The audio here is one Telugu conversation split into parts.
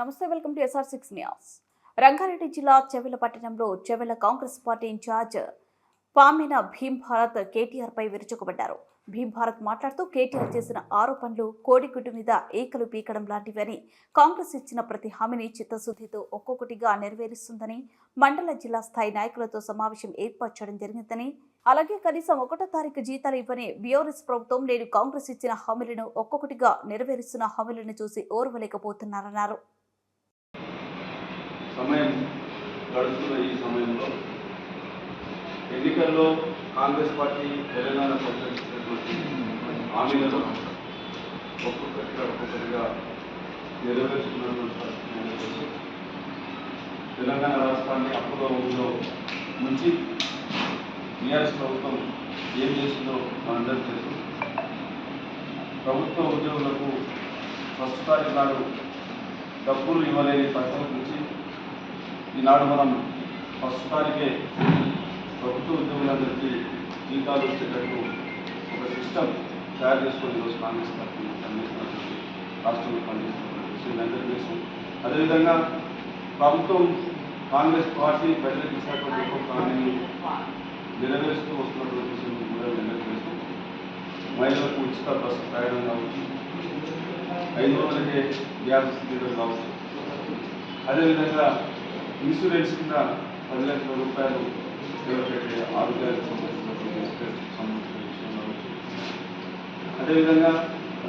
నమస్తే, welcome to SR6 news. Rangareddy జిల్లా చెవెల పట్టణంలో చెవెల కాంగ్రెస్ పార్టీ ఇన్ఛార్జ్ పామిన భీమ్ భారత్ కేటీఆర్ పై విరుచుకుపడ్డారు. భీమ్ భారత్ మాట్లాడుతూ కేటీఆర్ చేసిన ఆరోపణలు కోడిగుడ్డు మీద ఏకలు పీకడం లాంటివని, కాంగ్రెస్ ఇచ్చిన ప్రతి హామీని చిత్తశుద్ధితో ఒక్కొక్కటిగా నెరవేరుస్తుందని, మండల జిల్లా స్థాయి నాయకులతో సమావేశం ఏర్పాటు చేయడం జరిగిందని, అలాగే కనీసం 1వ తారీఖు జీతాలు ఇవ్వని బీఆర్ఎస్ ప్రభుత్వం నేడు కాంగ్రెస్ ఇచ్చిన హామీలను ఒక్కొక్కటిగా నెరవేరుస్తున్న హామీలను చూసి ఓర్వలేకపోతున్నారన్నారు. సమయం గడుస్తున్న ఈ సమయంలో ఎన్నికల్లో కాంగ్రెస్ పార్టీ తెలంగాణ ప్రకటించినటువంటి హామీలను ఒక్కొక్కటిగా నెరవేర్చుకున్నటువంటి తెలంగాణ రాష్ట్రాన్ని అప్పులో ఊళ్ళో ముంచి టీఆర్ఎస్ ప్రభుత్వం ఏం చేసిందో మనందరూ తెలుసు. ప్రభుత్వ ఉద్యోగులకు ఫస్ట్ తారీఖు నాడు డబ్బులు ఇవ్వలేని పరిస్థితి నుంచి ఈనాడు మనం ఫస్ట్ తారీఖే ప్రభుత్వ ఉద్యోగులందరికీ జీతాలు వచ్చేటట్టు ఒక సిస్టమ్ తయారు చేసుకొని ఈరోజు కాంగ్రెస్ పార్టీ పనిచేస్తున్నటువంటి రాష్ట్రంలో పనిచేస్తున్నటువంటి విషయం అందరికీ తెలుసు. అదేవిధంగా ప్రభుత్వం కాంగ్రెస్ పార్టీ ప్రజలకు ఇచ్చినటువంటి ఒక్కొక్క హామీని నెరవేరుస్తూ వస్తున్నటువంటి విషయం కూడా అందరికీ తెలుసు. మహిళలకు ఉచిత బస్సు ప్రయాణం కావచ్చు, 500కే గ్యాస్ సిలిండర్ కావచ్చు, అదేవిధంగా ఇన్సూరెన్స్ కింద 10 లక్షల రూపాయలు ఎవరికైతే ఆరోగ్యానికి సంబంధించినటువంటి విషయం కావచ్చు, అదేవిధంగా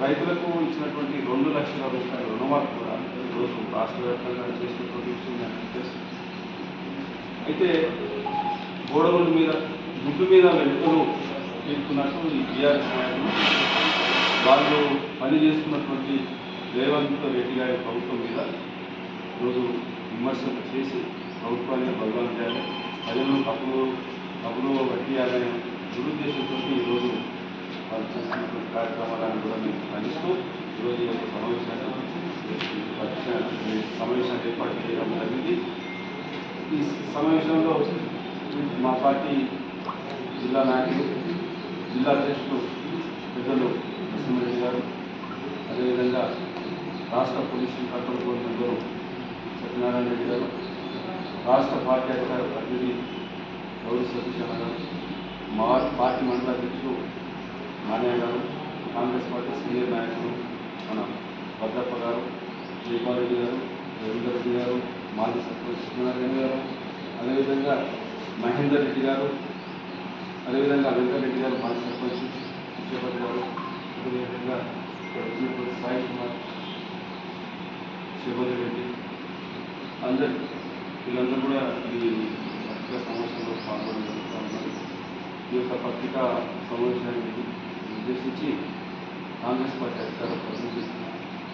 రైతులకు ఇచ్చినటువంటి 2 లక్షల రూపాయల రుణమాఫీ కూడా ఈరోజు రాష్ట్ర వ్యాప్తంగా చేసినటువంటి విషయం నాకు తెలుసు. అయితే గోడవుల మీద గుడ్డు మీద వెంటను తీసుకున్నట్టు ఈ టీఆర్ఎస్ నాయకులు వాళ్ళు పనిచేస్తున్నటువంటి రేవంత్ రెడ్డి గారి ప్రభుత్వం మీద ఈరోజు విమర్శలు చేసి ప్రభుత్వాన్ని బలవాన్ చేయాలి, ప్రజలను తప్పులు పట్టియాలనే దురుద్దేశంతో ఈరోజు వాళ్ళు చేస్తున్నటువంటి కార్యక్రమాలను కూడా మేము ఖండిస్తూ ఈరోజు ఈ యొక్క సమావేశాన్ని ఏర్పాటు చేయడం జరిగింది. ఈ సమావేశంలో మా పార్టీ జిల్లా నాయకులు, జిల్లా అధ్యక్షులు పెద్దలు నరసింహారెడ్డి గారు, అదేవిధంగా రాష్ట్ర police control board member Satyanarayana Reddy గారు, రాష్ట్ర పార్టీ అధికార ప్రతినిధి గౌరీ సతీష్ గారు, మా పార్టీ మండల అధ్యక్షులు నారాయణ గారు, కాంగ్రెస్ పార్టీ సీనియర్ నాయకులు మన భద్రప్ప గారు, జైపాల్ రెడ్డి గారు, రవీందర్ రెడ్డి గారు, మాజీ సర్పంచ్ సత్యనారాయణ గారు, అదేవిధంగా మహేందర్ రెడ్డి గారు, అదేవిధంగా వెంకటరెడ్డి గారు, మాజీ సర్పంచ్ విజయపతి గారు, అదేవిధంగా సాయి కుమార్, శివరి రెడ్డి, వీళ్ళందరూ కూడా ఈ పత్రికా సమావేశంలో పాల్గొనడం జరుగుతూ ఉన్నారు. ఈ యొక్క పత్రికా సమావేశాన్ని ఉద్దేశించి కాంగ్రెస్ పార్టీ అధికార ప్రతినిధి